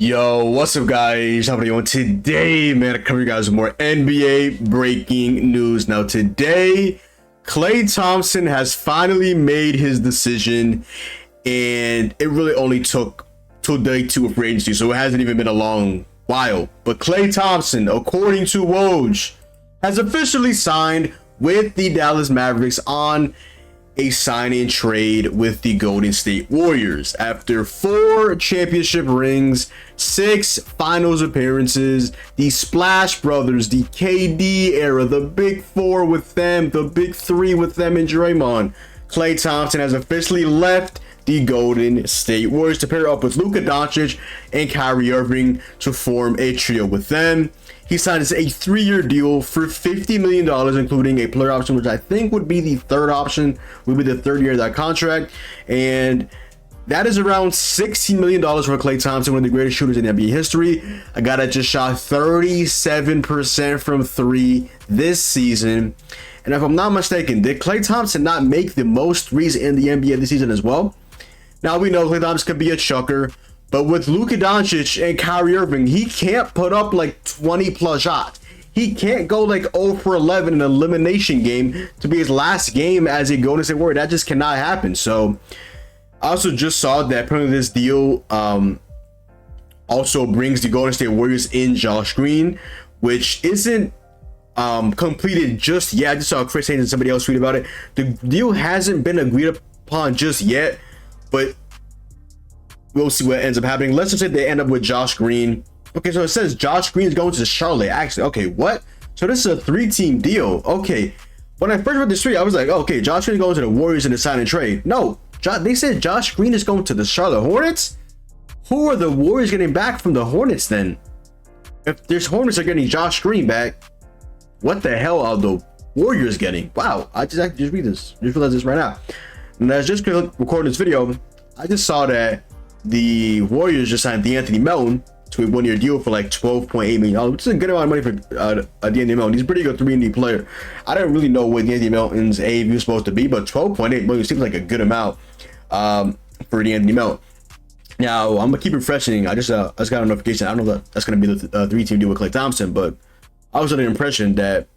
Yo, what's up, guys? How are you doing today, man? I come to you guys with more NBA breaking news. Now, today, Klay Thompson has finally made his decision, and it really only took till day 2 of free agency, so it hasn't even been a long while. But Klay Thompson, according to Woj, has officially signed with the Dallas Mavericks on a sign-in trade with the Golden State Warriors. After 4 championship rings, 6 finals appearances, the Splash Brothers, the KD era, the Big 4 with them, the Big 3 with them and Draymond, Klay Thompson has officially left the Golden State Warriors to pair up with Luka Doncic and Kyrie Irving to form a trio with them. He signed a 3-year deal for $50 million, including a player option, which I think would be the third option, would be the third year of that contract. And that is around $16 million for Klay Thompson, one of the greatest shooters in NBA history. A guy that just shot 37% from 3 this season. And if I'm not mistaken, did Klay Thompson not make the most threes in the NBA this season as well? Now, we know Klay Thompson could be a chucker, but with Luka Doncic and Kyrie Irving, he can't put up like 20 plus shots. He can't go like 0 for 11 in an elimination game to be his last game as a Golden State Warrior. That just cannot happen. So I also just saw that apparently this deal also brings the Golden State Warriors in Josh Green, which isn't completed just yet. I just saw Chris Haynes and somebody else tweet about it. The deal hasn't been agreed upon just yet, but we'll see what ends up happening. Let's just say they end up with Josh Green. Okay, so it says Josh Green is going to Charlotte. Actually, okay, what? So this is a 3-team deal. Okay, when I first read this tweet, I was like, okay, Josh Green is going to the Warriors in the sign and trade. No, they said Josh Green is going to the Charlotte Hornets. Who are the Warriors getting back from the Hornets then? If there's Hornets are getting Josh Green back, what the hell are the Warriors getting? Wow, I just read this. Just realized this right now. And as just recording this video, I just saw that the Warriors just signed D'Anthony Melton to a 1-year deal for like $12.8 million, which is a good amount of money for D'Anthony Melton. He's a pretty good 3-and-D player. I don't really know what D'Anthony Melton's AAV is supposed to be, but $12.8 million seems like a good amount for D'Anthony Melton. Now, I'm going to keep refreshing. I just got a notification. I don't know if that's going to be the 3-team deal with Klay Thompson, but I was under the impression that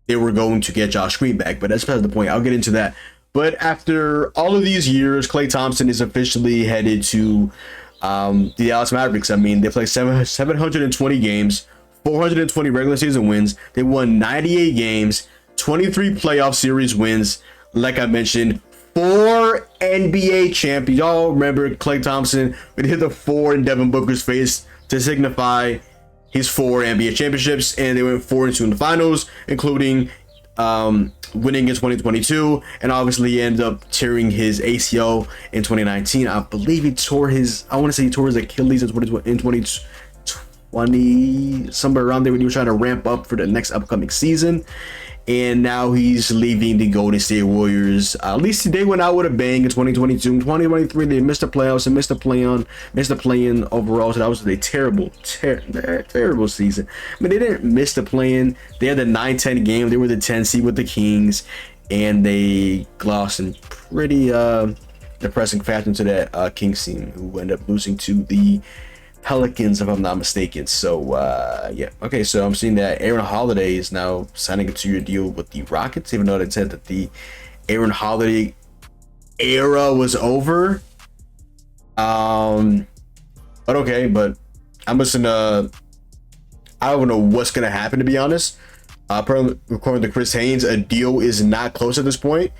they were going to get Josh Green back, but that's beside the point. I'll get into that. But after all of these years, Klay Thompson is officially headed to the Dallas Mavericks. I mean, they played 720 games, 420 regular season wins. They won 98 games, 23 playoff series wins. Like I mentioned, 4 NBA champions. Y'all remember Klay Thompson would hit the 4 in Devin Booker's face to signify his 4 NBA championships, and they went 4-2 in the finals, including winning in 2022, and obviously he ended up tearing his ACL in 2019. I believe he tore his, I want to say he tore his Achilles in 2020, somewhere around there when he was trying to ramp up for the next upcoming season. And now he's leaving the Golden State Warriors. At least they went out with a bang in 2022. In 2023, they missed the playoffs and missed the play-in overall. So that was a terrible season. I mean, they didn't miss the play-in. They had the 9-10 game. They were the 10 seed with the Kings, and they lost in pretty depressing fashion to that Kings team, who ended up losing to the Pelicans, if I'm not mistaken. So yeah, okay, so I'm seeing that Aaron Holiday is now signing a 2-year deal with the Rockets, even though they said that the Aaron Holiday era was over. But okay, but I'm listening to, I don't know what's gonna happen, to be honest. According to Chris Haynes, a deal is not close at this point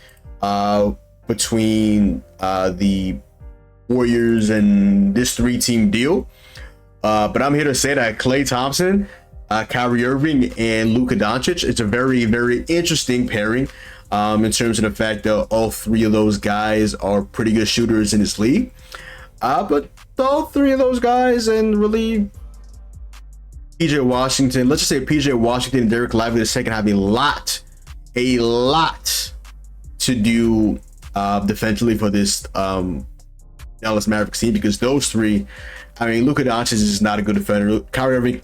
between the Warriors and this 3-team deal. But I'm here to say that Klay Thompson, Kyrie Irving, and Luka Doncic, it's a very, very interesting pairing in terms of the fact that all 3 of those guys are pretty good shooters in this league. But all 3 of those guys, and really PJ Washington, let's just say PJ Washington and Derek Lively II have a lot to do defensively for this Dallas Mavericks team, because those 3, I mean, Luka Doncic is not a good defender. Kyrie Irving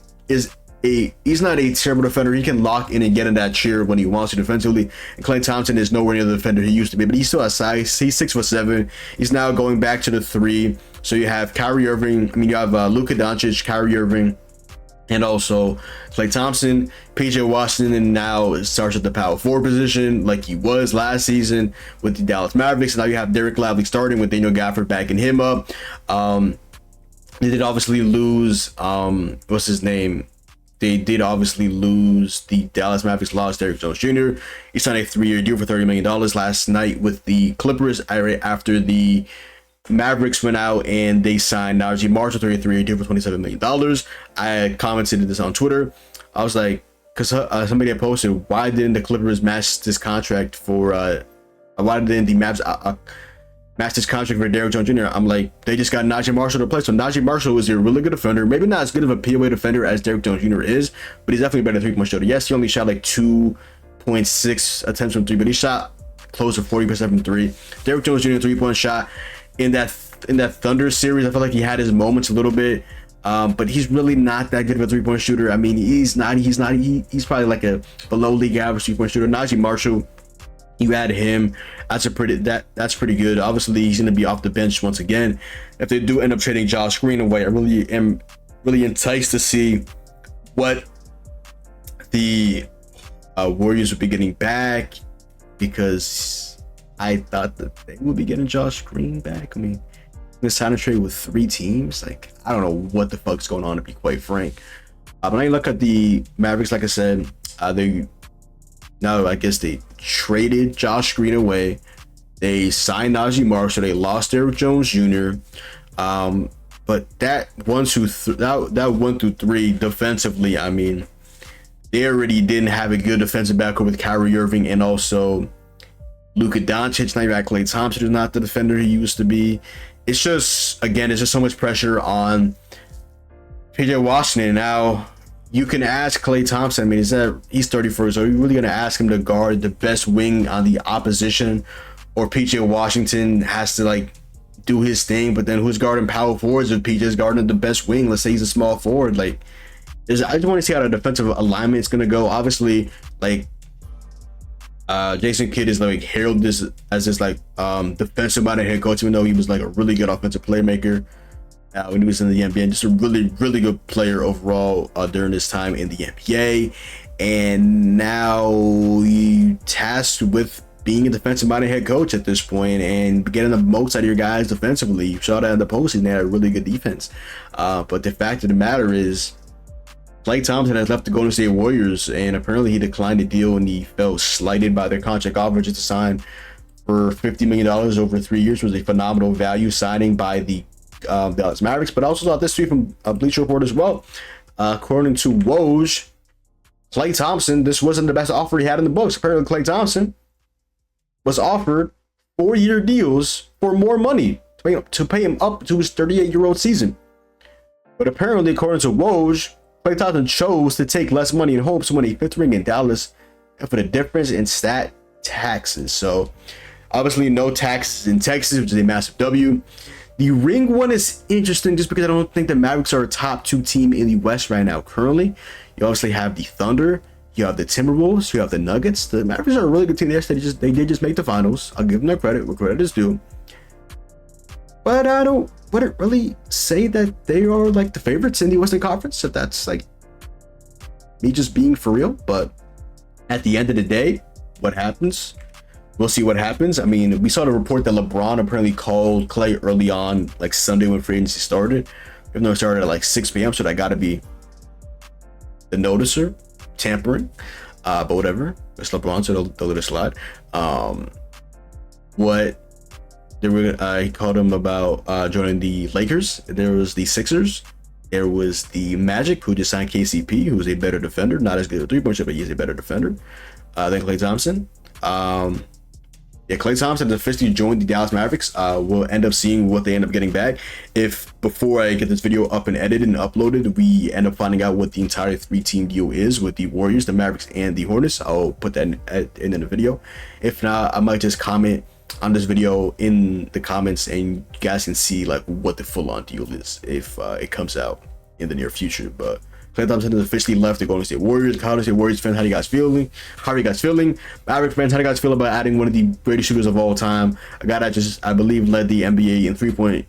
he's not a terrible defender. He can lock in and get in that chair when he wants to defensively. And Klay Thompson is nowhere near the defender he used to be, but he still has size. He's 6'7". He's now going back to the 3 So you have Kyrie Irving. I mean, you have Luka Doncic, Kyrie Irving, and also Klay Thompson. PJ Washington now starts at the power forward position like he was last season with the Dallas Mavericks. Now you have Derek Lively starting with Daniel Gafford backing him up. They did obviously lose, what's his name? They did obviously lose. The Dallas Mavericks lost Derrick Jones Jr. He signed a 3-year deal for $30 million last night with the Clippers after the Mavericks went out and they signed Najee Marshall to a 3-year deal for $27 million. I commented this on Twitter. I was like, because somebody had posted, why didn't the Clippers match this contract for, why didn't the Mavs match this contract for Derrick Jones Jr.? I'm like, they just got Najee Marshall to play. So Najee Marshall is a really good defender. Maybe not as good of a POA defender as Derrick Jones Jr. is, but he's definitely better than 3-point shooter. Yes, he only shot like 2.6 attempts from 3, but he shot close to 40% from 3. Derrick Jones Jr. 3-point shot in that Thunder series. I felt like he had his moments a little bit, but he's really not that good of a 3-point shooter. I mean, he's probably like a below league average 3-point shooter. Najee Marshall, you add him, that's pretty good. Obviously, he's going to be off the bench once again. If they do end up trading Josh Green away, I really am enticed to see what the Warriors would be getting back, because I thought that they would be getting Josh Green back. I mean, this sign a trade with 3 teams, like, I don't know what the fuck's going on, to be quite frank. But when I look at the Mavericks, like I said, I guess they traded Josh Green away. They signed Najee Marshall. They lost Derrick Jones Jr. But that 1 through 3 defensively, I mean, they already didn't have a good defensive backcourt with Kyrie Irving and also Luka Doncic. Now you got Klay Thompson, is not the defender he used to be. It's just so much pressure on PJ Washington. Now, you can ask Klay Thompson, I mean, he's 34, so are you really going to ask him to guard the best wing on the opposition? Or PJ Washington has to, like, do his thing, but then who's guarding power forwards if PJ's guarding the best wing? Let's say he's a small forward. Like, I just want to see how the defensive alignment is going to go. Obviously, like, Jason Kidd is like heralded as this like defensive-minded head coach, even though he was like a really good offensive playmaker when he was in the NBA, just a really, really good player overall during his time in the NBA. And now he tasked with being a defensive-minded head coach at this point and getting the most out of your guys defensively. You saw that in the postseason; they had a really good defense. But the fact of the matter is, Klay Thompson has left the Golden State Warriors, and apparently he declined the deal and he felt slighted by their contract offer just to sign for $50 million over 3 years. Was a phenomenal value signing by the Dallas Mavericks. But I also saw this tweet from Bleacher Report as well. According to Woj, Klay Thompson, this wasn't the best offer he had in the books. Apparently Klay Thompson was offered 4-year deals for more money to pay him up to his 38-year-old season. But apparently, according to Woj, Klay Thompson chose to take less money in hopes to win a 5th ring in Dallas and for the difference in stat taxes. So obviously no taxes in Texas, which is a massive W. The ring one is interesting just because I don't think the Mavericks are a top 2 team in the West right now. Currently, you obviously have the Thunder, you have the Timberwolves, you have the Nuggets. The Mavericks are a really good team. They did just make the finals. I'll give them their credit where credit is due. But I wouldn't really say that they are like the favorites in the Western Conference, if that's like me just being for real. But at the end of the day, what happens? We'll see what happens. I mean, we saw the report that LeBron apparently called Klay early on, like Sunday when free agency started. Even though it started at like 6 p.m., so that got to be the noticer, tampering. But whatever. It's LeBron, so they'll let it slide. He called him about joining the Lakers. There was the Sixers. There was the Magic, who just signed KCP, who is a better defender. Not as good at 3-point shot, but he's a better defender than Klay Thompson. Klay Thompson has officially joined the Dallas Mavericks. We'll end up seeing what they end up getting back. If before I get this video up and edited and uploaded, we end up finding out what the entire 3-team deal is with the Warriors, the Mavericks, and the Hornets, I'll put that in the video. If not, I might just comment on this video in the comments and you guys can see like what the full-on deal is if it comes out in the near future. But Klay Thompson has officially left the Golden State Warriors. Golden State Warriors fans, how are you guys feeling? Mavericks fans, how do you guys feel about adding one of the greatest shooters of all time? A guy that just, I believe, led the NBA in 3-point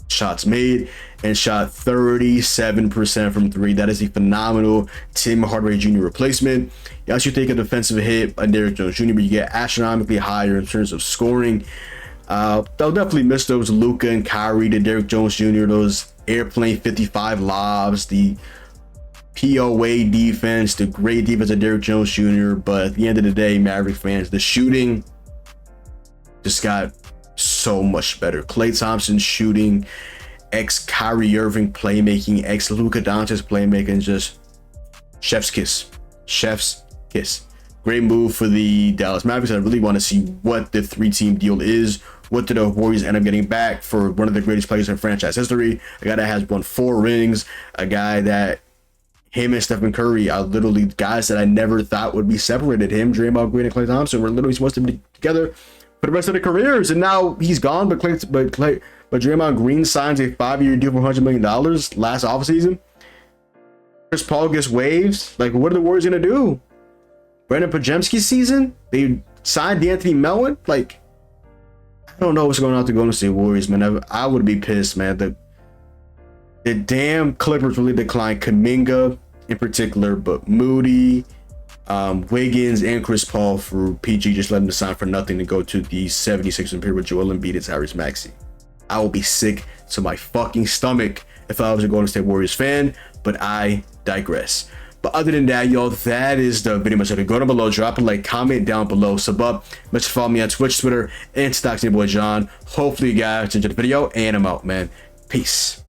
shots made and shot 37% from three. That is a phenomenal Tim Hardaway Jr. replacement. You also take a defensive hit on Derrick Jones Jr., but you get astronomically higher in terms of scoring. They'll definitely miss those Luka and Kyrie to Derrick Jones Jr., those airplane 55 lobs, the POA defense, the great defense of Derrick Jones Jr. But at the end of the day, Maverick fans, the shooting just got so much better. Klay Thompson shooting, ex Kyrie Irving playmaking, ex Luka Doncic playmaking, just chef's kiss. Chef's kiss. Great move for the Dallas Mavericks. I really want to see what the 3-team deal is. What do the Warriors end up getting back for one of the greatest players in franchise history? A guy that has won 4 rings. A guy that him and Stephen Curry are literally guys that I never thought would be separated. Him, Draymond Green, and Klay Thompson were literally supposed to be together for the rest of their careers, and now he's gone. But Draymond Green signs a 5-year deal for $100 million last offseason. Chris Paul gets waived. Like, what are the Warriors gonna do? Brandon Podziemski's season? They signed D'Anthony Melton? Like, I don't know what's going on with the Golden State Warriors, man. I would be pissed, man. The damn Clippers really declined Kuminga in particular, but Moody, Wiggins, and Chris Paul for PG just letting them sign for nothing to go to the 76ers and with Joel Embiid and Tyrese Maxey. I will be sick to my fucking stomach if I was a Golden State Warriors fan, but I digress. But other than that, y'all, that is the video. So go down below, drop a like, comment down below, sub up, make sure to follow me on Twitch, Twitter, and Stocks, your boy John. Hopefully you guys enjoyed the video, and I'm out, man. Peace.